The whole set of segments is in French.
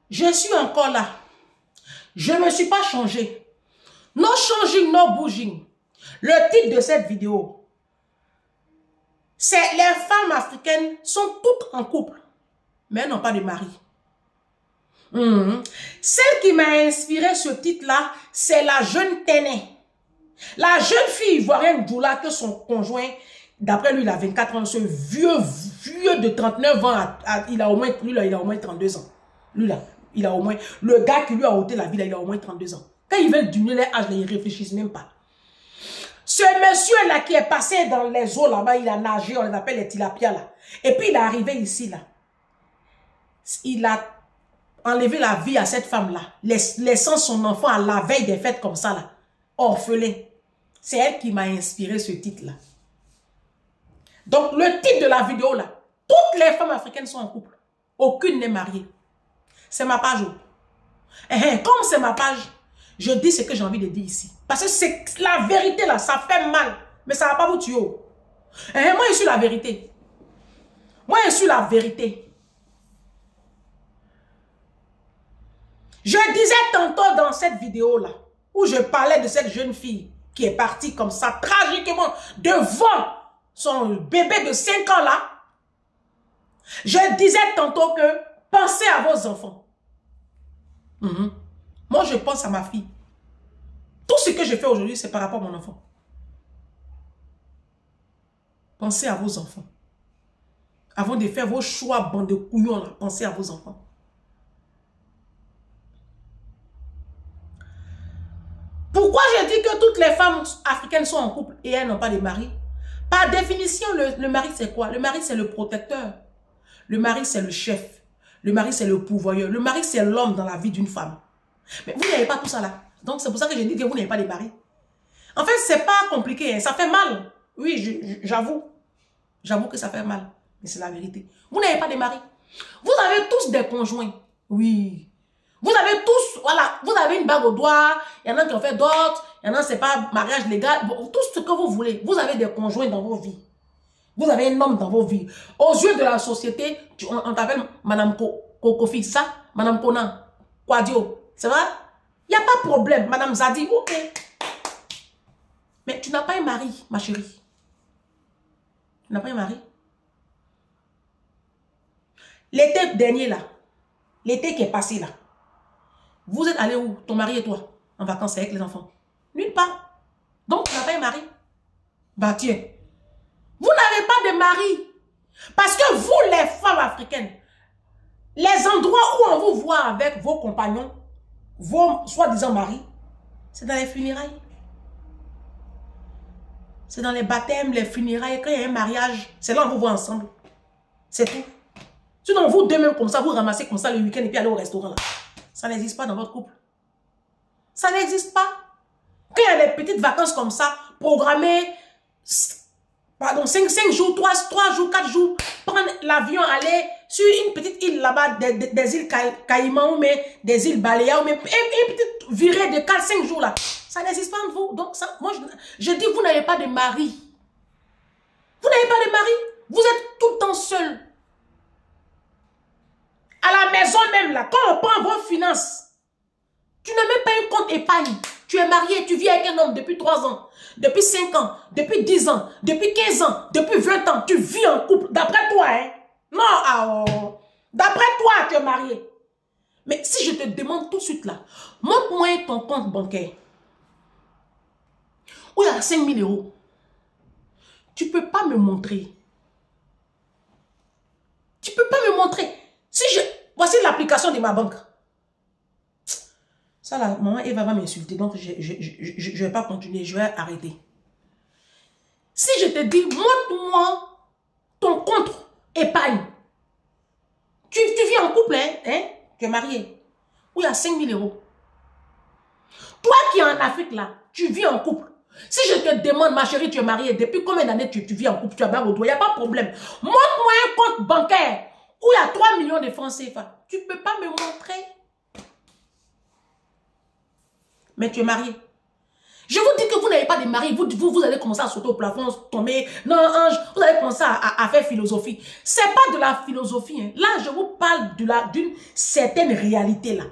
Je suis encore là. Je ne me suis pas changé. No changing, no bouging. Le titre de cette vidéo, c'est les femmes africaines sont toutes en couple, mais elles n'ont pas de mari. Celle qui m'a inspiré ce titre-là, c'est la jeune Téné. La jeune fille ivoirienne Djoula, que son conjoint, d'après lui, il a 24 ans, ce vieux de 39 ans, il a au moins 32 ans. Lui là, il a au moins, le gars qui lui a ôté la vie, là, il a au moins 32 ans. Quand ils veulent diminuer les âges, ils ne réfléchissent même pas. Ce monsieur-là qui est passé dans les eaux là-bas, il a nagé, on les appelle les tilapias là. Et puis il est arrivé ici là. Il a enlevé la vie à cette femme-là, laissant son enfant à la veille des fêtes comme ça là, orphelin. C'est elle qui m'a inspiré ce titre-là. Donc, le titre de la vidéo, là, toutes les femmes africaines sont en couple. Aucune n'est mariée. C'est ma page. Comme c'est ma page, je dis ce que j'ai envie de dire ici. Parce que c'est la vérité, là, ça fait mal. Mais ça ne va pas vous tuer. Moi, je suis la vérité. Moi, je suis la vérité. Je disais tantôt dans cette vidéo-là, où je parlais de cette jeune fille qui est partie comme ça, tragiquement, devant son bébé de 5 ans là. Je disais tantôt que pensez à vos enfants. Moi, je pense à ma fille. Tout ce que je fais aujourd'hui, c'est par rapport à mon enfant. Pensez à vos enfants. Avant de faire vos choix, bande de couillons là, pensez à vos enfants. Pourquoi je dis que toutes les femmes africaines sont en couple et elles n'ont pas de mari? Par définition, le mari c'est quoi? Le mari c'est le protecteur. Le mari c'est le chef. Le mari c'est le pourvoyeur. Le mari c'est l'homme dans la vie d'une femme. Mais vous n'avez pas tout ça là. Donc c'est pour ça que je dis que vous n'avez pas de mari. En fait, c'est pas compliqué. Hein. Ça fait mal. Oui, j'avoue. J'avoue que ça fait mal. Mais c'est la vérité. Vous n'avez pas de mari. Vous avez tous des conjoints. Oui. Vous avez tous, voilà, vous avez une bague au doigt, il y en a qui ont fait d'autres, il y en a c'est pas mariage légal, bon, tout ce que vous voulez. Vous avez des conjoints dans vos vies. Vous avez un homme dans vos vies. Aux yeux de la société, on t'appelle Madame Kokofi, ça, Madame Conan, Kwadio, c'est vrai? Il n'y a pas de problème, Madame Zadi, ok. Mais tu n'as pas un mari, ma chérie. Tu n'as pas un mari. L'été dernier là, l'été qui est passé là, vous êtes allé où? Ton mari et toi? En vacances avec les enfants? Nulle part. Donc, tu n'as pas un mari? Bah tiens. Vous n'avez pas de mari. Parce que vous, les femmes africaines, les endroits où on vous voit avec vos compagnons, vos soi-disant maris, c'est dans les funérailles. C'est dans les baptêmes, les funérailles, quand il y a un mariage, c'est là où on vous voit ensemble. C'est tout. Sinon, vous deux même comme ça, vous ramassez comme ça le week-end et puis allez au restaurant là. Ça n'existe pas dans votre couple. Ça n'existe pas. Quand il y a des petites vacances comme ça, programmées, pardon, 5 jours, 3 jours, 4 jours, prendre l'avion, aller sur une petite île là-bas, des îles Caïmans ou mais des îles Baléares, ou mais une petite virée de 4-5 jours là. Ça n'existe pas entre vous. Donc, ça, moi, je dis, vous n'avez pas de mari. Vous n'avez pas de mari. Vous êtes tout le temps seul. À la maison même, là, quand on prend vos finances, tu n'as même pas un compte épargne. Tu es marié, tu vis avec un homme depuis 3 ans, depuis 5 ans, depuis 10 ans, depuis 15 ans, depuis 20 ans. Tu vis en couple. D'après toi, hein? Non, oh. D'après toi, tu es marié. Mais si je te demande tout de suite là, montre-moi ton compte bancaire. Où il y a 5 000 euros. Tu ne peux pas me montrer. Tu ne peux pas me montrer. Si je... Voici l'application de ma banque. Ça, la maman Eva va m'insulter. Donc, je ne vais pas continuer. Je vais arrêter. Si je te dis, montre-moi ton compte épargne. Tu vis en couple, hein? Tu es marié. Où il y a 5 000 euros. Toi qui es en Afrique, là, tu vis en couple. Si je te demande, ma chérie, tu es mariée, depuis combien d'années tu vis en couple, tu as barre au doigt, il n'y a pas de problème. Montre-moi un compte bancaire où il y a 3 millions de francs CFA. Tu ne peux pas me montrer. Mais tu es marié. Je vous dis que vous n'avez pas de mari, vous allez commencer à sauter au plafond, tomber. Non, ange, vous allez commencer à faire philosophie. C'est pas de la philosophie. Hein. Là, je vous parle d'une certaine réalité là.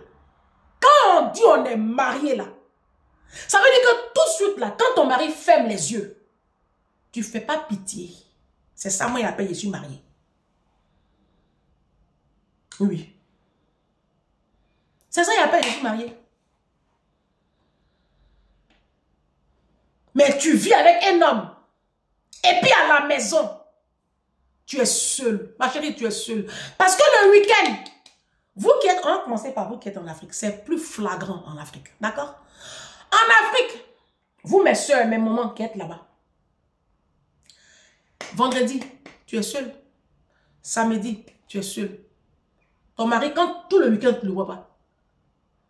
Quand on dit on est marié là, ça veut dire que tout de suite là, quand ton mari ferme les yeux, tu fais pas pitié. C'est ça, moi, il appelle je suis marié. Oui. C'est ça, il appelle je suis marié. Mais tu vis avec un homme. Et puis à la maison, tu es seul. Ma chérie, tu es seule. Parce que le week-end, vous qui êtes, on va commencer par vous qui êtes en Afrique. C'est plus flagrant en Afrique. D'accord? En Afrique, vous mes soeurs, mes mamans qui êtes là-bas. Vendredi, tu es seul. Samedi, tu es seul. Ton mari, quand tout le week-end, tu ne le vois pas.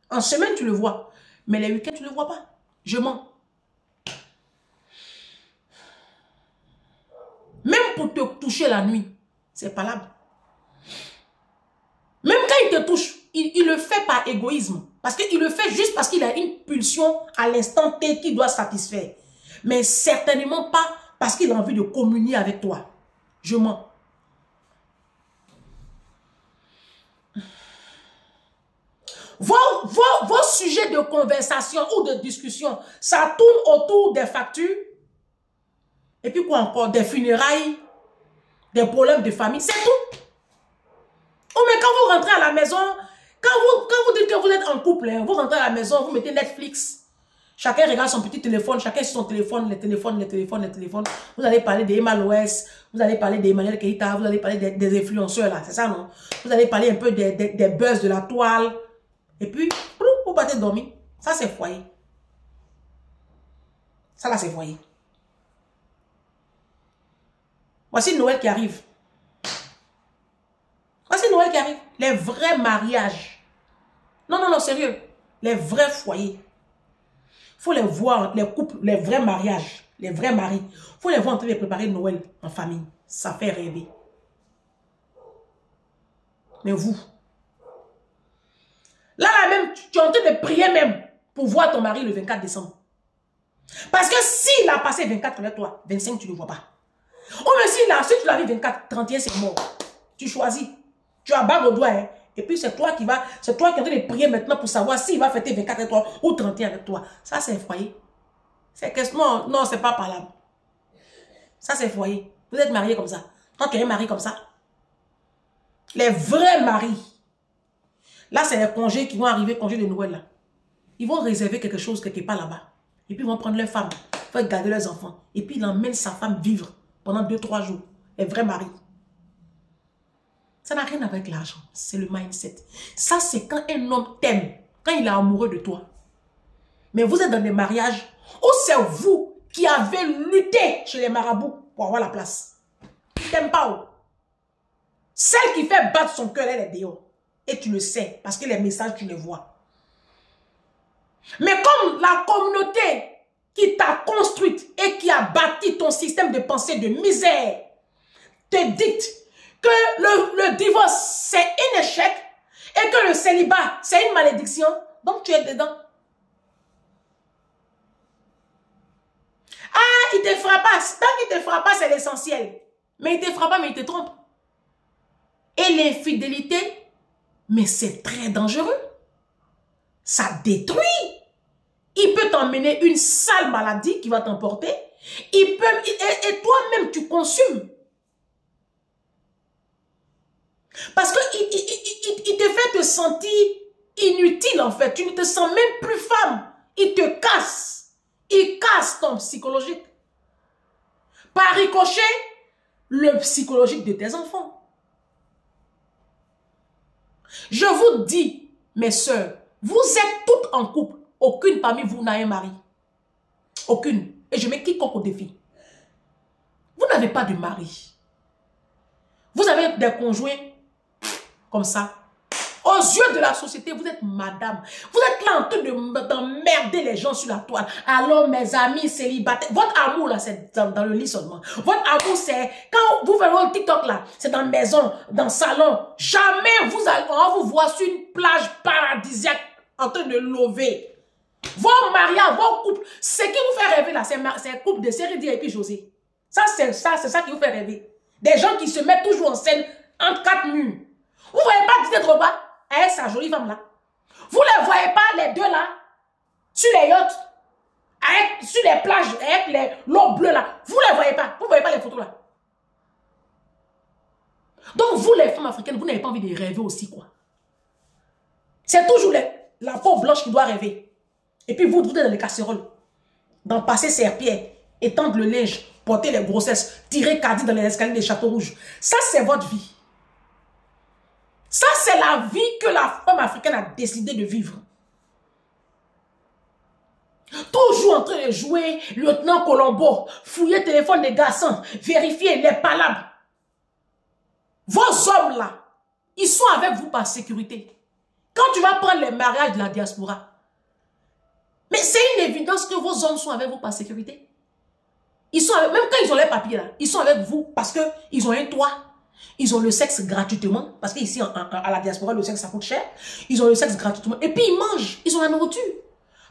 En semaine, tu le vois. Mais les week-ends, tu ne le vois pas. Je mens. Même pour te toucher la nuit, c'est palable. Même quand il te touche, il le fait par égoïsme. Parce qu'il le fait juste parce qu'il a une pulsion à l'instant T qu'il doit satisfaire. Mais certainement pas parce qu'il a envie de communier avec toi. Je mens. Vos sujets de conversation ou de discussion, ça tourne autour des factures. Et puis quoi encore? Des funérailles, des problèmes de famille, c'est tout. Oh mais quand vous rentrez à la maison, quand vous dites que vous êtes en couple, hein, vous rentrez à la maison, vous mettez Netflix. Chacun regarde son petit téléphone, chacun sur son téléphone, les téléphones. Vous allez parler d'Emma Loès, vous allez parler d'Emmanuel Keïta, vous allez parler des influenceurs là, c'est ça non? Vous allez parler un peu des buzz de la toile. Et puis, vous partez dormir. Ça c'est foyer. Ça là c'est foyer. Voici Noël qui arrive. Voici Noël qui arrive. Les vrais mariages. Non, sérieux. Les vrais foyers. Il faut les voir, les couples, les vrais mariages, les vrais maris. Il faut les voir en train de préparer Noël en famille. Ça fait rêver. Mais vous, là même, tu es en train de prier même pour voir ton mari le 24 décembre. Parce que s'il a passé 24 avec toi, 25, tu ne le vois pas. Oh, mais si tu l'as vu 24, 31, c'est mort. Tu choisis. Tu as bague au doigt. Hein. Et puis c'est toi qui es en train de prier maintenant pour savoir s'il va fêter 24 avec toi ou 31 avec toi. Ça, c'est un foyer. C'est question. Non, c'est pas parlable. Ça, c'est foyer. Vous êtes mariés comme ça. Tant qu'il y a un mari comme ça. Les vrais maris. Là, c'est les congés qui vont arriver, congés de Noël. Là. Ils vont réserver quelque chose quelque part là-bas. Et puis ils vont prendre leur femme. Ils vont garder leurs enfants. Et puis il emmène sa femme vivre pendant 2-3 jours. Les vrais maris. Ça n'a rien à voir avec l'argent. C'est le mindset. Ça, c'est quand un homme t'aime. Quand il est amoureux de toi. Mais vous êtes dans des mariages où c'est vous qui avez lutté chez les marabouts pour avoir la place. Ils ne t'aiment pas. Oh. Celle qui fait battre son cœur, elle est dehors. Et tu le sais. Parce que les messages, tu les vois. Mais comme la communauté qui t'a construite et qui a bâti ton système de pensée de misère te dicte que le divorce, c'est un échec et que le célibat, c'est une malédiction. Donc, tu es dedans. Ah, il te fera pas. Tant qu'il te fera pas, c'est l'essentiel. Mais il te fera pas, mais il te trompe. Et l'infidélité, mais c'est très dangereux. Ça détruit. Il peut t'emmener une sale maladie qui va t'emporter. Et toi-même, tu consumes. Parce qu'il te fait te sentir inutile en fait. Tu ne te sens même plus femme. Il te casse. Il casse ton psychologique. Par ricochet, le psychologique de tes enfants. Je vous dis, mes soeurs, vous êtes toutes en couple. Aucune parmi vous n'a un mari. Aucune. Et je mets quiconque au défi. Vous n'avez pas de mari. Vous avez des conjoints comme ça. Aux yeux de la société, vous êtes madame. Vous êtes là en train d'emmerder les gens sur la toile. Alors, mes amis célibataires, votre amour là, c'est dans le lit seulement. Votre amour, c'est, quand vous verrez le TikTok là, c'est dans la maison, dans le salon. Jamais on va vous voir sur une plage paradisiaque en train de lever. Vos mariages, vos couples, ce qui vous fait rêver là, c'est couple de Sérédi et puis José. C'est ça qui vous fait rêver. Des gens qui se mettent toujours en scène entre 4 murs. Vous ne voyez pas Didier Drogba avec sa jolie femme là. Vous ne les voyez pas les deux là, sur les yachts, sur les plages, avec l'eau bleue là. Vous ne les voyez pas. Vous ne voyez pas les photos là. Donc vous les femmes africaines, vous n'avez pas envie de rêver aussi quoi. C'est toujours la peau blanche qui doit rêver. Et puis vous êtes dans les casseroles, dans passer serpillère, étendre le linge, porter les grossesses, tirer caddie dans les escaliers des châteaux rouges. Ça, c'est votre vie. Ça, c'est la vie que la femme africaine a décidé de vivre. Toujours en train de jouer lieutenant Colombo, fouiller le téléphone des garçons, vérifier les palabres. Vos hommes là, ils sont avec vous par sécurité. Quand tu vas prendre les mariages de la diaspora, mais c'est une évidence que vos hommes sont avec vous par sécurité. Ils sont avec, même quand ils ont les papiers là, ils sont avec vous parce qu'ils ont un toit. Ils ont le sexe gratuitement. Parce qu'ici, à la diaspora, le sexe, ça coûte cher. Ils ont le sexe gratuitement. Et puis, ils mangent. Ils ont la nourriture.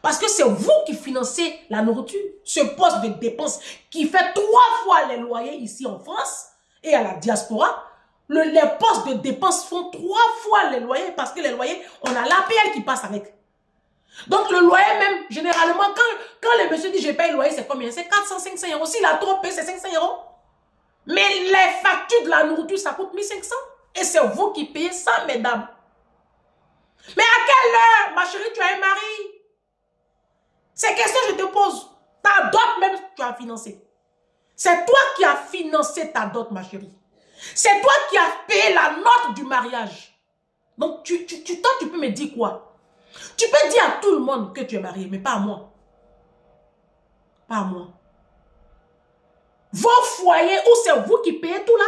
Parce que c'est vous qui financez la nourriture. Ce poste de dépense qui fait 3 fois les loyers ici en France et à la diaspora. Les postes de dépense font 3 fois les loyers parce que les loyers, on a l'APL qui passe avec. Donc, le loyer même, généralement, quand le monsieur dit je paye le loyer, c'est combien? C'est 400, 500 euros. S'il a trop payé, c'est 500 euros. Mais les factures de la nourriture, ça coûte 1500. Et c'est vous qui payez ça, mesdames. Mais à quelle heure, ma chérie, tu as un mari? Ces questions, je te pose. Ta dot même, tu as financé. C'est toi qui as financé ta dot, ma chérie. C'est toi qui as payé la note du mariage. Donc, toi, tu peux me dire quoi? Tu peux dire à tout le monde que tu es marié, mais pas à moi. Pas à moi. Vos foyers, où c'est vous qui payez tout là?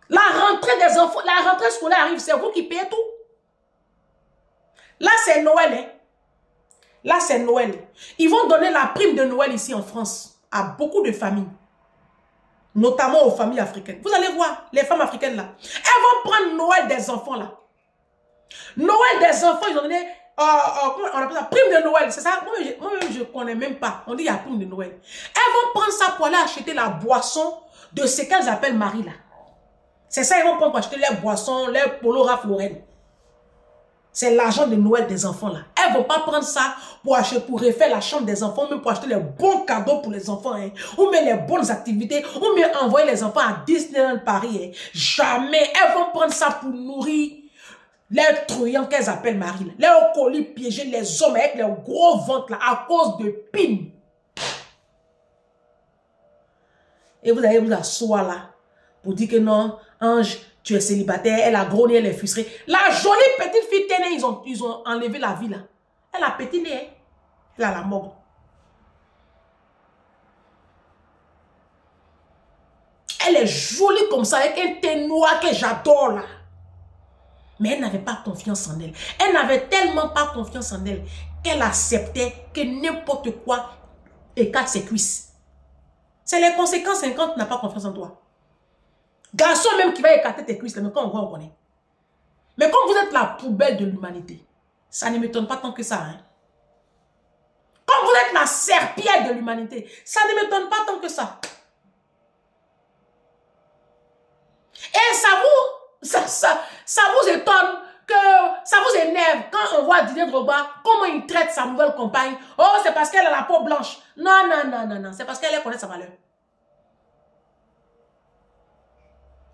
La rentrée des enfants, la rentrée scolaire arrive, c'est vous qui payez tout. Là, c'est Noël. Hein? Là, c'est Noël. Ils vont donner la prime de Noël ici en France à beaucoup de familles. Notamment aux familles africaines. Vous allez voir, les femmes africaines là. Elles vont prendre Noël des enfants là. Noël des enfants, ils ont donné, comment on appelle ça, prime de Noël, c'est ça? Moi-même, je ne connais même pas. On dit il y a prime de Noël. Elles vont prendre ça pour aller acheter la boisson de ce qu'elles appellent Marie là. C'est ça, ils vont prendre pour acheter les boissons, les polo Ralph Lauren. C'est l'argent de Noël des enfants là. Elles ne vont pas prendre ça pour acheter, pour refaire la chambre des enfants, même pour acheter les bons cadeaux pour les enfants, hein, ou même les bonnes activités, ou même envoyer les enfants à Disneyland Paris. Hein. Jamais. Elles vont prendre ça pour nourrir les truands qu'elles appellent Marie, les colis piégés, les hommes avec leurs gros ventres là, à cause de pines. Et vous allez vous asseoir là, pour dire que non, Ange, tu es célibataire, elle a grogné, elle est frustrée. La jolie petite fille ténée, ils ont enlevé la vie là. Elle a petit nez, elle a la mort. Elle est jolie comme ça, avec un teint noir que j'adore là. Mais elle n'avait pas confiance en elle. Elle n'avait tellement pas confiance en elle qu'elle acceptait que n'importe quoi écarte ses cuisses. C'est les conséquences quand tu n'as pas confiance en toi. Garçon même qui va écarter tes cuisses, mais quand on voit, on connaît. Mais comme vous êtes la poubelle de l'humanité, ça ne m'étonne pas tant que ça. Hein? Comme vous êtes la serpillère de l'humanité, ça ne m'étonne pas tant que ça. Et ça vous étonne, que ça vous énerve quand on voit Didier Drogba, comment il traite sa nouvelle compagne. Oh, c'est parce qu'elle a la peau blanche. Non, non, non, non, non. C'est parce qu'elle connaît sa valeur.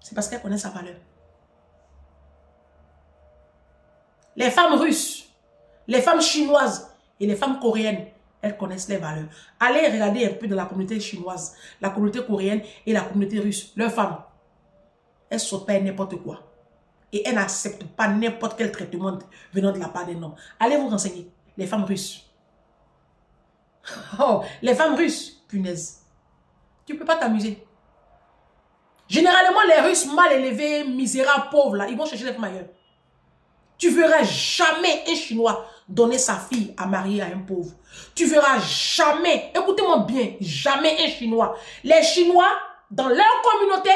C'est parce qu'elle connaît sa valeur. Les femmes russes, les femmes chinoises et les femmes coréennes, elles connaissent les valeurs. Allez regarder un peu dans la communauté chinoise, la communauté coréenne et la communauté russe. Leurs femmes, elles sautent pas n'importe quoi. Et elles n'acceptent pas n'importe quel traitement venant de la part des hommes. Allez vous renseigner. Les femmes russes. Oh, les femmes russes, punaise. Tu ne peux pas t'amuser. Généralement, les Russes mal élevés, misérables, pauvres, là, ils vont chercher les femmes ailleurs. Tu ne verras jamais un Chinois donner sa fille à marier à un pauvre. Tu ne verras jamais, écoutez-moi bien, jamais un Chinois. Les Chinois, dans leur communauté,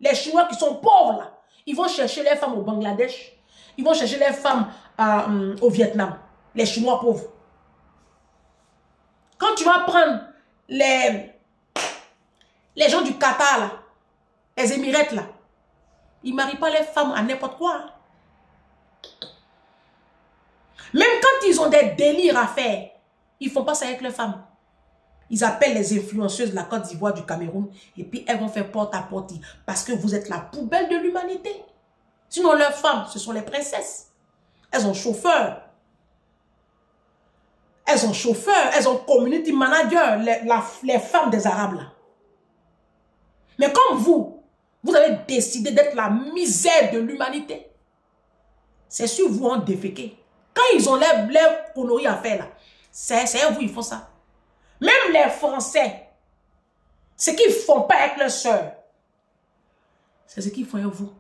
les Chinois qui sont pauvres, là, ils vont chercher les femmes au Bangladesh. Ils vont chercher les femmes au Vietnam. Les Chinois pauvres. Quand tu vas prendre les gens du Qatar, là, les Émirats, là, ils ne marient pas les femmes à n'importe quoi. Hein. Même quand ils ont des délires à faire, ils ne font pas ça avec leurs femmes. Ils appellent les influenceuses de la Côte d'Ivoire, du Cameroun, et puis elles vont faire porte à porte parce que vous êtes la poubelle de l'humanité. Sinon, leurs femmes, ce sont les princesses. Elles ont chauffeur. Elles ont chauffeur, elles ont community manager, les femmes des Arabes là. Mais comme vous avez décidé d'être la misère de l'humanité, c'est sur vous en déféquer. Quand ils ont les conneries à faire là, c'est vous, ils font ça. Même les Français, ce qu'ils ne font pas avec leurs soeurs, c'est ce qu'ils font avec vous.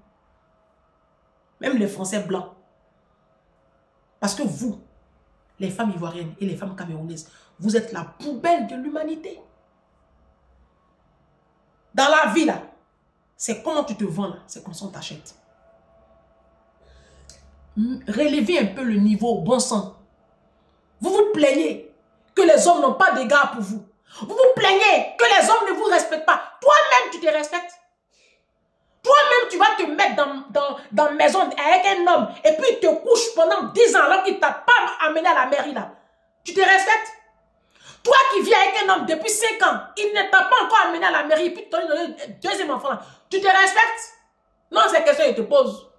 Même les Français blancs. Parce que vous, les femmes ivoiriennes et les femmes camerounaises, vous êtes la poubelle de l'humanité. Dans la vie, là, c'est comment tu te vends, là, c'est comme ça on t'achète. Relevez un peu le niveau, bon sang. Vous vous plaignez que les hommes n'ont pas d'égard pour vous. Vous vous plaignez que les hommes ne vous respectent pas. Toi-même, tu te respectes. Toi-même, tu vas te mettre dans la maison avec un homme et puis il te couche pendant 10 ans alors qu'il ne t'a pas amené à la mairie là. Tu te respectes? Toi qui vis avec un homme depuis 5 ans, il ne t'a pas encore amené à la mairie et puis tu t'as donné un deuxième enfant là. Tu te respectes? Non, c'est question qu'il te pose.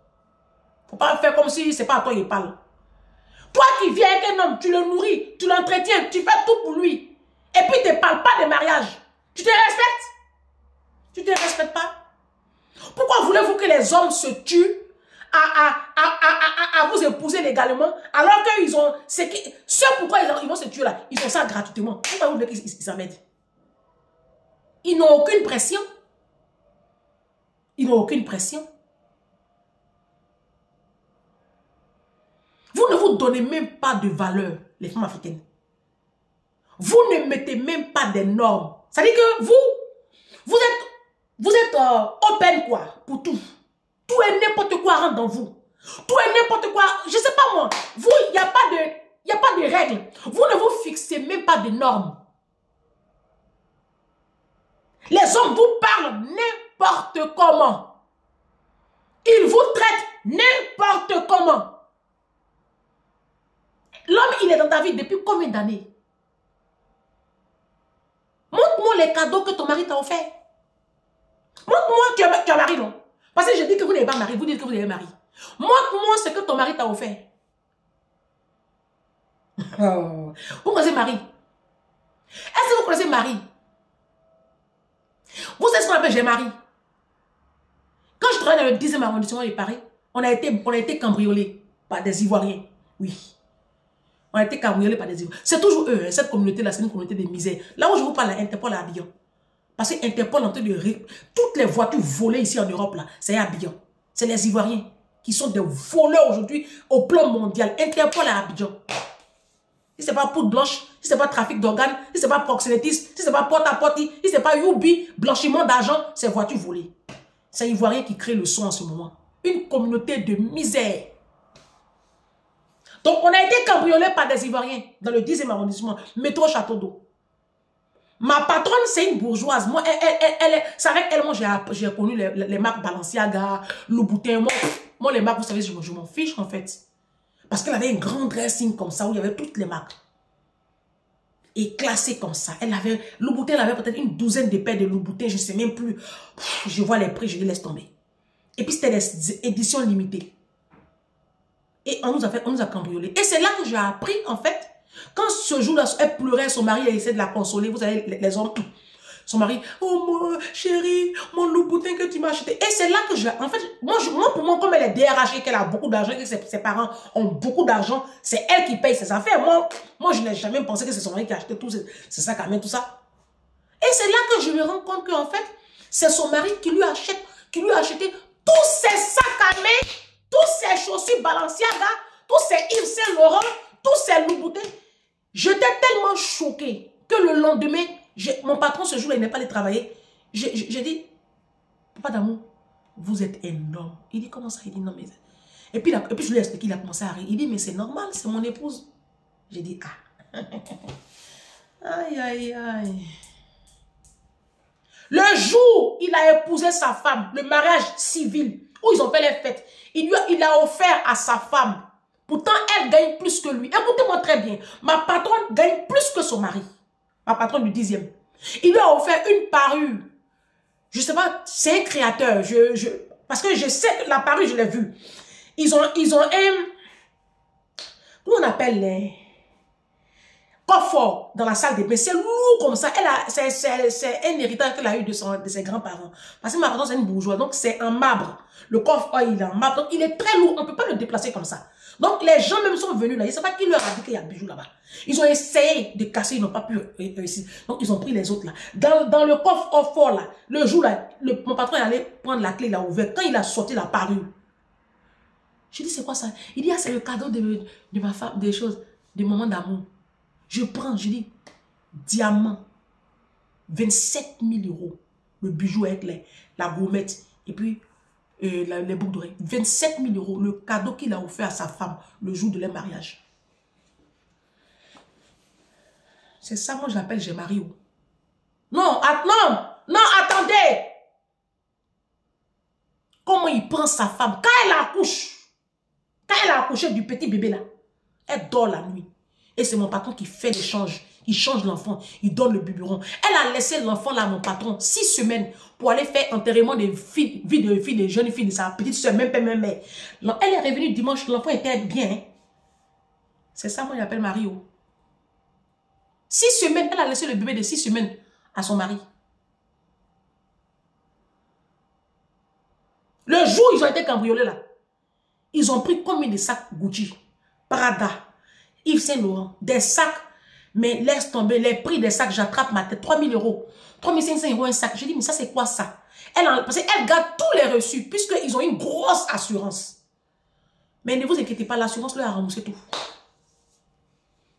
Faut pas faire comme si c'est pas à toi qu'il parle. Toi qui vis avec un homme, tu le nourris, tu l'entretiens, tu fais tout pour lui. Et puis tu ne parles pas de mariage. Tu te respectes? Tu ne te respectes pas? Pourquoi voulez-vous que les hommes se tuent à vous épouser légalement alors qu'ils ont... Ce pourquoi ils vont se tuer là, ils ont ça gratuitement. Pourquoi vous voulez qu'ils s'en mettent? Ils n'ont aucune pression. Ils n'ont aucune pression. Vous ne vous donnez même pas de valeur, les femmes africaines. Vous ne mettez même pas des normes. C'est-à-dire que vous êtes open quoi, pour tout. Tout et n'importe quoi rentre dans vous. Tout et n'importe quoi, je sais pas moi. Vous, il n'y a pas de règles. Vous ne vous fixez même pas de normes. Les hommes vous parlent n'importe comment. Ils vous traitent n'importe comment. L'homme, il est dans ta vie depuis combien d'années? Montre-moi les cadeaux que ton mari t'a offert. Montre-moi, tu as mari, non? Parce que je dis que vous n'avez pas mari, vous dites que vous avez mari. Montre-moi ce que ton mari t'a offert. Oh. Vous connaissez Marie? Est-ce que vous connaissez Marie? Vous savez ce qu'on appelle j'ai mari? Quand je travaillais dans le 10e arrondissement de Paris, on a été cambriolés par des Ivoiriens. Oui. On a été cambriolés par des Ivoiriens. C'est toujours eux, cette communauté-là, c'est une communauté de misère. Là où je vous parle, Interpol à Abidjan. Parce que Interpol en train de... Toutes les voitures volées ici en Europe, là, c'est à Abidjan. C'est les Ivoiriens qui sont des voleurs aujourd'hui au plan mondial. Interpol à Abidjan. Si ce n'est pas poudre blanche, si ce n'est pas trafic d'organes, si ce n'est pas proxénétisme, si ce n'est pas porte-à-porte, si ce n'est pas Youbi, blanchiment d'argent, c'est voitures volées. C'est Ivoirien qui crée le son en ce moment. Une communauté de misère. Donc, on a été cambriolés par des Ivoiriens dans le 10e arrondissement, métro Château d'Eau. Ma patronne, c'est une bourgeoise. Moi, c'est avec elle, moi, j'ai connu les marques Balenciaga, Louboutin. Moi, les marques, vous savez, je m'en fiche, en fait. Parce qu'elle avait un grand dressing comme ça, où il y avait toutes les marques. Et classées comme ça. Louboutin, elle avait peut-être une douzaine de paires de Louboutin, je ne sais même plus. Je vois les prix, je les laisse tomber. Et puis, c'était des éditions limitées. Et on nous a cambriolés. Et c'est là que j'ai appris, en fait, quand ce jour-là, elle pleurait, son mari, elle essayait de la consoler. Vous savez, les hommes, son mari, oh moi, chérie, mon Louboutin que tu m'as acheté. Et c'est là que en fait, moi, pour moi, comme elle est DRH et qu'elle a beaucoup d'argent, que ses parents ont beaucoup d'argent, c'est elle qui paye ses affaires. Moi, je n'ai jamais pensé que c'est son mari qui a acheté tout, c'est ça quand même, tout ça. Et c'est là que je me rends compte qu'en fait, c'est son mari qui lui a acheté tous ses sacs à main, tous ses chaussures Balenciaga, tous ses Yves Saint Laurent, tous ces Louboutins. J'étais tellement choquée que le lendemain, mon patron ce jour-là, il n'est pas allé travailler. J'ai dit, papa d'amour, vous êtes un homme. Il dit, comment ça? Il dit, non, mais... Et puis je lui ai expliqué, il a commencé à rire. Il dit, mais c'est normal, c'est mon épouse. J'ai dit, ah. Aïe, aïe, aïe. Le jour où il a épousé sa femme, le mariage civil, où ils ont fait les fêtes, il a offert à sa femme. Pourtant, elle gagne plus que lui. Écoutez-moi très bien. Ma patronne gagne plus que son mari. Ma patronne du 10e. Il lui a offert une parure. Je sais pas, c'est un créateur. Parce que je sais que la parure, je l'ai vue. Ils ont un... Comment on appelle les... Coffre dans la salle de bain. C'est lourd comme ça. C'est un héritage qu'elle a eu de ses grands-parents. Parce que ma patronne, c'est une bourgeoise. Donc, c'est en marbre. Le coffre, il est en marbre. Donc, il est très lourd. On ne peut pas le déplacer comme ça. Donc, les gens même sont venus là. Ils ne savent pas qui leur a dit qu'il y a bijoux là-bas. Ils ont essayé de casser. Ils n'ont pas pu réussir. Donc, ils ont pris les autres là. Dans le coffre au fort là, le jour là, mon patron est allé prendre la clé, il a ouvert. Quand il a sorti la parure, je dis, c'est quoi ça? Il dit, ah, c'est le cadeau de ma femme, des choses, des moments d'amour. Je prends, je dis, diamant, 27 000 €. Le bijou avec la gourmette et puis les boucles d'oreilles. 27 000 €, le cadeau qu'il a offert à sa femme le jour de leur mariage. C'est ça, moi, j'appelle j'ai marié. Non, attendez. Comment il prend sa femme? Quand elle a accouché du petit bébé là, elle dort la nuit. Et c'est mon patron qui fait l'échange. Il change l'enfant, il donne le biberon. Elle a laissé l'enfant là, mon patron, 6 semaines pour aller faire enterrement des filles, des jeunes filles de sa petite soeur, même mère. Elle est revenue dimanche, l'enfant était bien. Hein? C'est ça, moi, j'appelle Mario. 6 semaines, elle a laissé le bébé de 6 semaines à son mari. Le jour où ils ont été cambriolés là, ils ont pris combien de sacs Gucci, Prada, Yves Saint Laurent, des sacs, mais laisse tomber les prix des sacs, j'attrape ma tête, 3 000 €, 3 500 € un sac. Je dis, mais ça c'est quoi ça? Parce qu'elle garde tous les reçus, puisqu'ils ont une grosse assurance. Mais ne vous inquiétez pas, l'assurance leur a remboursé tout.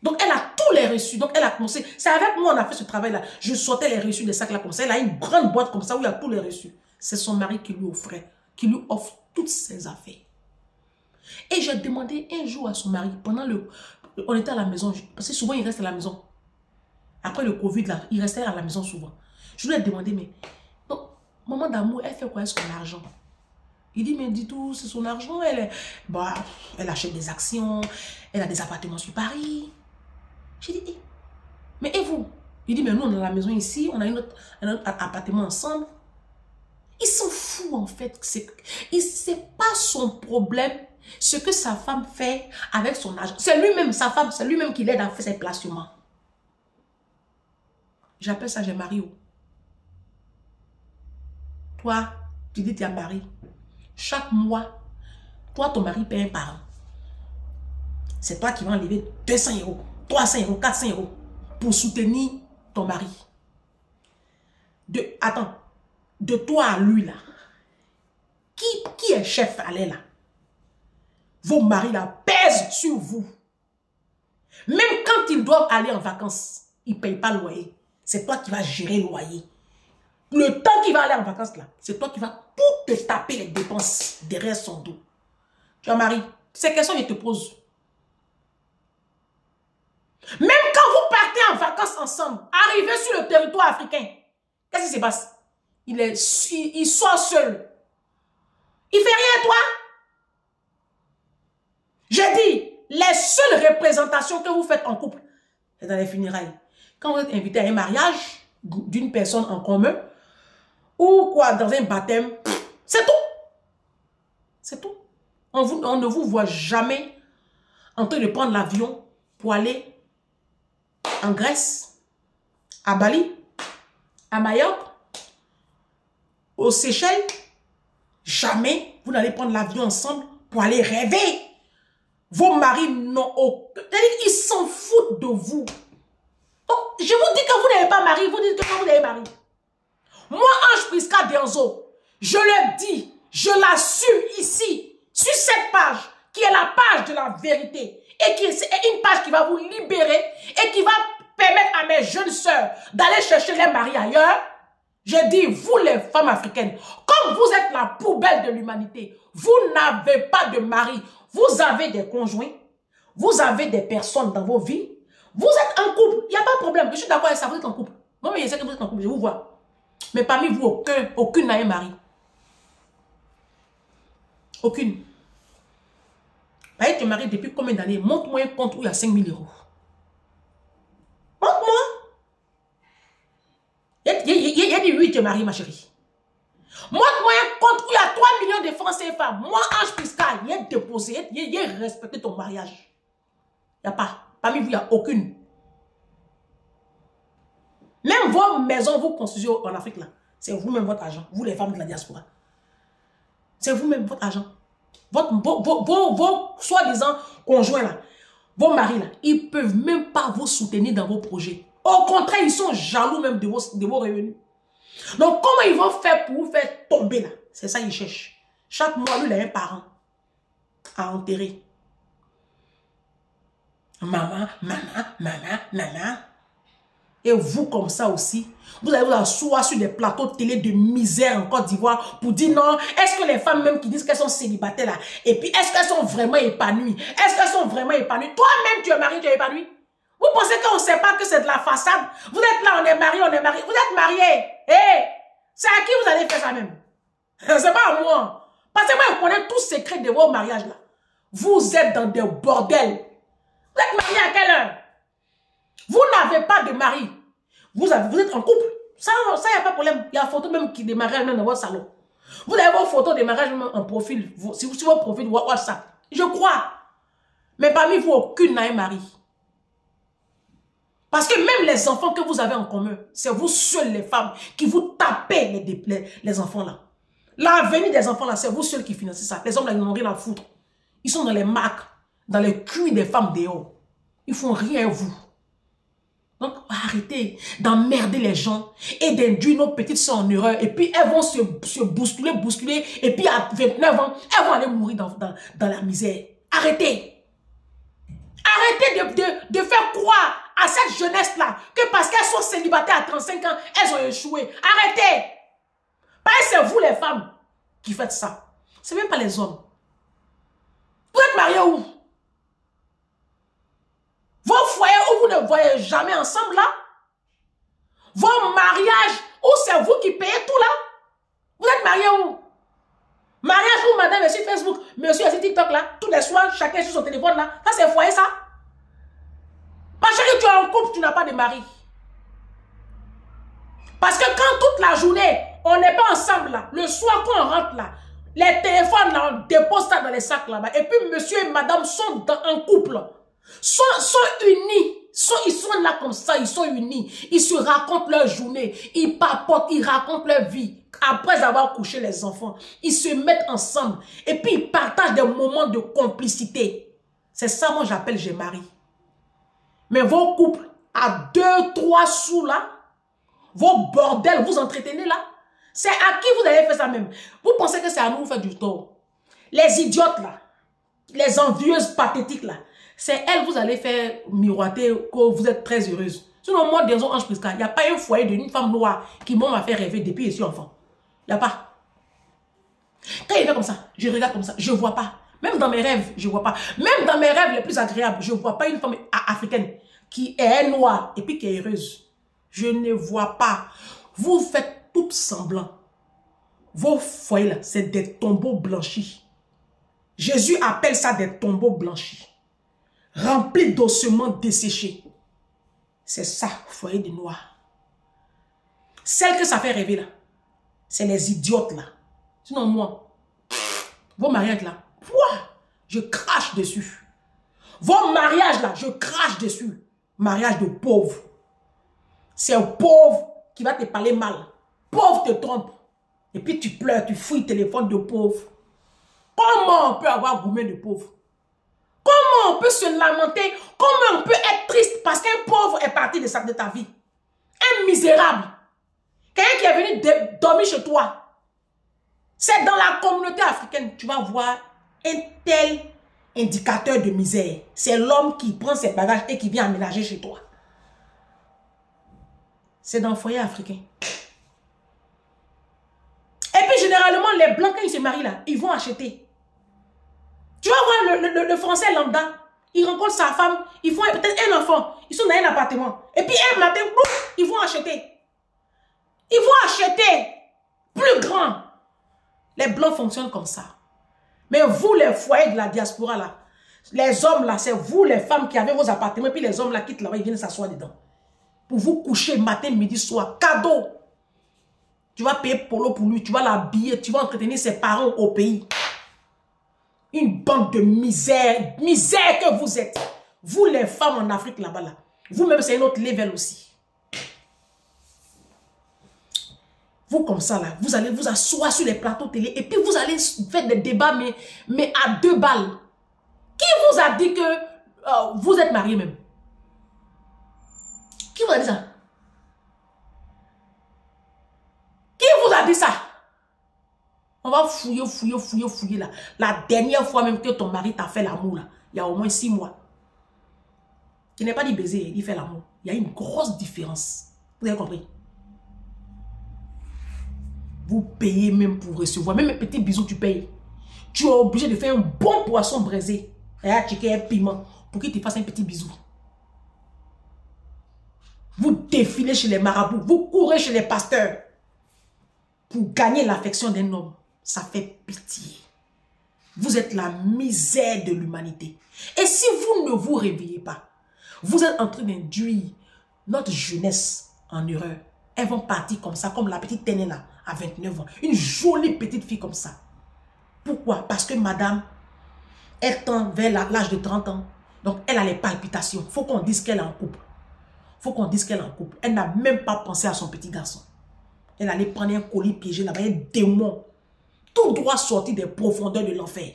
Donc elle a tous les reçus, donc elle a commencé, c'est avec moi on a fait ce travail-là. Je sortais les reçus des sacs là comme ça, elle a une grande boîte comme ça où il y a tous les reçus. C'est son mari qui lui offrait, qui lui offre toutes ses affaires. Et j'ai demandé un jour à son mari, on était à la maison, parce que souvent il reste à la maison. Après le Covid, là, il restait à la maison souvent. Je lui ai demandé, mais, donc, maman d'amour, elle fait quoi avec son argent? Il dit, mais dis tout, c'est son argent, elle achète des actions, elle a des appartements sur Paris. J'ai dit, mais et vous? Il dit, mais nous, on est à la maison ici, on a un autre appartement ensemble. Il s'en fout, en fait. C'est pas son problème ce que sa femme fait avec son argent. C'est lui-même, sa femme, c'est lui-même qui l'aide à faire ses placements. J'appelle ça, j'ai marié. Toi, tu dis, tu as marié. Chaque mois, toi, ton mari paye un parent. C'est toi qui vas enlever 200 €, 300 €, 400 € pour soutenir ton mari. Attends, de toi à lui là, qui est chef à l'aile là? Vos maris là pèsent sur vous. Même quand ils doivent aller en vacances, ils ne payent pas le loyer. C'est toi qui vas gérer le loyer. Le temps qu'il va aller en vacances là, c'est toi qui vas tout te taper les dépenses derrière son dos. Tu as mari, ces questions je te pose. Même quand vous partez en vacances ensemble, arrivez sur le territoire africain, qu'est-ce qui se passe? Il sort seul. Il fait rien, toi? J'ai dit, les seules représentations que vous faites en couple, c'est dans les funérailles. Quand vous êtes invité à un mariage d'une personne en commun, ou quoi, dans un baptême, c'est tout. C'est tout. On ne vous voit jamais en train de prendre l'avion pour aller en Grèce, à Bali, à Mayotte, aux Seychelles. Jamais vous n'allez prendre l'avion ensemble pour aller rêver. Vos maris n'ont aucun... Ils s'en foutent de vous. Donc, je vous dis que vous n'avez pas mari, vous dites que vous n'avez mari. Moi, Ange Prisca Denzo, je le dis, je l'assume ici, sur cette page, qui est la page de la vérité, et qui est une page qui va vous libérer, et qui va permettre à mes jeunes sœurs d'aller chercher les maris ailleurs. Je dis, vous les femmes africaines, comme vous êtes la poubelle de l'humanité, vous n'avez pas de mari, vous avez des conjoints, vous avez des personnes dans vos vies, vous êtes en couple, il n'y a pas de problème. Je suis d'accord avec ça, vous êtes en couple. Moi, je sais que vous êtes en couple, je vous vois. Mais parmi vous, aucune n'a un mari. Aucune. Tu es marié depuis combien d'années? Montre-moi un compte où il y a 5 000 euros. Montre-moi. Il y a dit oui, tu es marié, ma chérie. Montre-moi un compte où il y a 3 millions de francs CFA. Moi, Ange Piscal, il est déposé, il est respecté ton mariage. Il n'y a pas. Parmi vous, il n'y a aucune. Même vos maisons, vous construisez en Afrique, là. C'est vous-même votre argent. Vous, les femmes de la diaspora. C'est vous-même votre argent. Vos soi-disant conjoints, là. Vos maris, là. Ils ne peuvent même pas vous soutenir dans vos projets. Au contraire, ils sont jaloux même de vos revenus. Donc, comment ils vont faire pour vous faire tomber, là? C'est ça qu'ils cherchent. Chaque mois, lui, il a un parent à enterrer. Maman. Et vous, comme ça aussi, vous allez vous asseoir sur des plateaux de télé de misère en Côte d'Ivoire pour dire non, est-ce que les femmes même qui disent qu'elles sont célibataires là, et puis est-ce qu'elles sont vraiment épanouies? Est-ce qu'elles sont vraiment épanouies? Toi-même, tu es marié, tu es épanoui? Vous pensez qu'on ne sait pas que c'est de la façade? Vous êtes là, on est marié. Vous êtes marié. Hey, c'est à qui vous allez faire ça même? C'est pas à moi. Parce que moi, je connais tous les secrets de vos mariages là. Vous êtes dans des bordels. Vous êtes marié à quelle heure? Vous n'avez pas de mari. Vous êtes en couple. Ça, il n'y a pas de problème. Il y a une photo même de mariage même dans votre salon. Vous avez vos photos de mariage même en profil. Sur votre profil WhatsApp. Je crois. Mais parmi vous, aucune n'a un mari. Parce que même les enfants que vous avez en commun, c'est vous seules les femmes qui vous tapez les enfants là. L'avenir des enfants là, c'est vous seuls qui financez ça. Les hommes là, ils n'ont rien à foutre. Ils sont dans les marques, dans les culs des femmes dehors. Ils font rien à vous. Donc, arrêtez d'emmerder les gens et d'induire nos petites soeurs en erreur. Et puis, elles vont se bousculer. Et puis, à 29 ans, elles vont aller mourir dans la misère. Arrêtez. Arrêtez de faire croire à cette jeunesse-là que parce qu'elles sont célibataires à 35 ans, elles ont échoué. Arrêtez. Parce que c'est vous les femmes qui faites ça. Ce n'est même pas les hommes. Vous êtes mariés où? Vos foyers où vous ne voyez jamais ensemble là? Vos mariages où c'est vous qui payez tout là? Vous êtes mariés où? Mariage où madame est sur Facebook, monsieur est sur TikTok là, tous les soirs, chacun est sur son téléphone là. Ça c'est foyer ça? Ma chérie, tu es en couple, tu n'as pas de mari. Parce que quand toute la journée, on n'est pas ensemble là, le soir quand on rentre là, les téléphones là, on dépose ça dans les sacs là-bas. Et puis monsieur et madame sont en couple. Sont unis. Ils sont là comme ça, ils sont unis. Ils se racontent leur journée. Ils papotent, ils racontent leur vie. Après avoir couché les enfants, ils se mettent ensemble. Et puis ils partagent des moments de complicité. C'est ça, moi j'appelle j'ai mari. Mais vos couples à 2-3 sous là, vos bordels, vous entretenez là, c'est à qui vous avez fait ça même? Vous pensez que c'est à nous vous faire du tort? Les idiotes là, les envieuses pathétiques là, c'est elles vous allez faire miroiter que vous êtes très heureuse. Sinon, moi, dans Ange Prisca, il n'y a pas un foyer d'une femme noire qui m'a fait rêver depuis que je suis enfant. Il n'y a pas. Quand il fait comme ça, je regarde comme ça, je ne vois pas. Même dans mes rêves, je ne vois pas. Même dans mes rêves les plus agréables, je ne vois pas une femme africaine qui est noire et puis qui est heureuse. Je ne vois pas. Vous faites tout semblant. Vos foyers là, c'est des tombeaux blanchis. Jésus appelle ça des tombeaux blanchis. Remplis d'ossements desséchés. C'est ça, foyer de noir. Celle que ça fait rêver là, c'est les idiotes là. Sinon moi, vos mariages là, je crache dessus. Vos mariages là, je crache dessus. Mariage de pauvre. C'est un pauvre qui va te parler mal. Pauvre te trompe. Et puis tu pleures, tu fouilles le téléphone de pauvre. Comment on peut avoir gourmet de pauvre? Comment on peut se lamenter? Comment on peut être triste parce qu'un pauvre est parti de ta vie? Un misérable. Quelqu'un qui est venu dormir chez toi. C'est dans la communauté africaine. Tu vas voir un tel indicateur de misère. C'est l'homme qui prend ses bagages et qui vient aménager chez toi. C'est dans le foyer africain. Et puis généralement, les blancs, quand ils se marient là, ils vont acheter. Tu vas voir le français lambda. Il rencontre sa femme, ils font peut-être un enfant. Ils sont dans un appartement. Et puis un matin, bouf, ils vont acheter. Ils vont acheter plus grand. Les blancs fonctionnent comme ça. Mais vous, les foyers de la diaspora, là, les hommes, là, c'est vous, les femmes qui avez vos appartements, et puis les hommes, là, quittent là-bas, ils viennent s'asseoir dedans. Pour vous coucher matin, midi, soir. Cadeau. Tu vas payer polo pour lui, tu vas l'habiller, tu vas entretenir ses parents au pays. Une bande de misère. Misère que vous êtes. Vous, les femmes en Afrique, là-bas, là. Vous-même, c'est un autre level aussi. Vous, comme ça, là, vous allez vous asseoir sur les plateaux télé et puis vous allez faire des débats, mais à 2 balles. Qui vous a dit que vous êtes marié même? Qui vous a dit ça? Qui vous a dit ça? On va fouiller là. La dernière fois même que ton mari t'a fait l'amour, là, il y a au moins 6 mois. Il n'est pas dit baiser, il fait l'amour. Il y a une grosse différence. Vous avez compris? Vous payez même pour recevoir. Même un petit bisou, tu payes. Tu es obligé de faire un bon poisson braisé. Et à checker un piment pour qu'il te fasse un petit bisou. Vous défilez chez les marabouts. Vous courez chez les pasteurs. Pour gagner l'affection d'un homme. Ça fait pitié. Vous êtes la misère de l'humanité. Et si vous ne vous réveillez pas, vous êtes en train d'induire notre jeunesse en erreur. Elles vont partir comme ça, comme la petite Téné là, à 29 ans. Une jolie petite fille comme ça. Pourquoi? Parce que madame, elle tend vers l'âge de 30 ans. Donc, elle a les palpitations. Il faut qu'on dise qu'elle est en couple. Il faut qu'on dise qu'elle est en couple. Elle n'a même pas pensé à son petit garçon. Elle allait prendre un colis piégé là-bas, un démon. Tout droit sorti des profondeurs de l'enfer.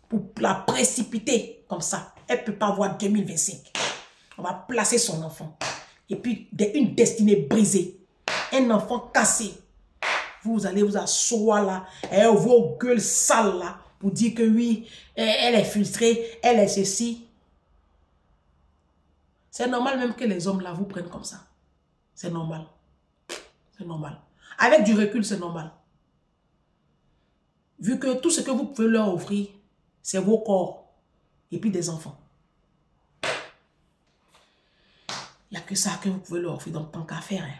Pour la précipiter comme ça. Elle ne peut pas voir 2025. On va placer son enfant. Et puis, une destinée brisée. Un enfant cassé. Vous allez vous asseoir là. Et vos gueules sales là. Pour dire que oui, elle est filtrée. Elle est ceci. C'est normal même que les hommes là vous prennent comme ça. C'est normal. C'est normal. Avec du recul, c'est normal. Vu que tout ce que vous pouvez leur offrir, c'est vos corps. Et puis des enfants. Il n'y a que ça que vous pouvez leur offrir. Donc, tant qu'à faire. Hein.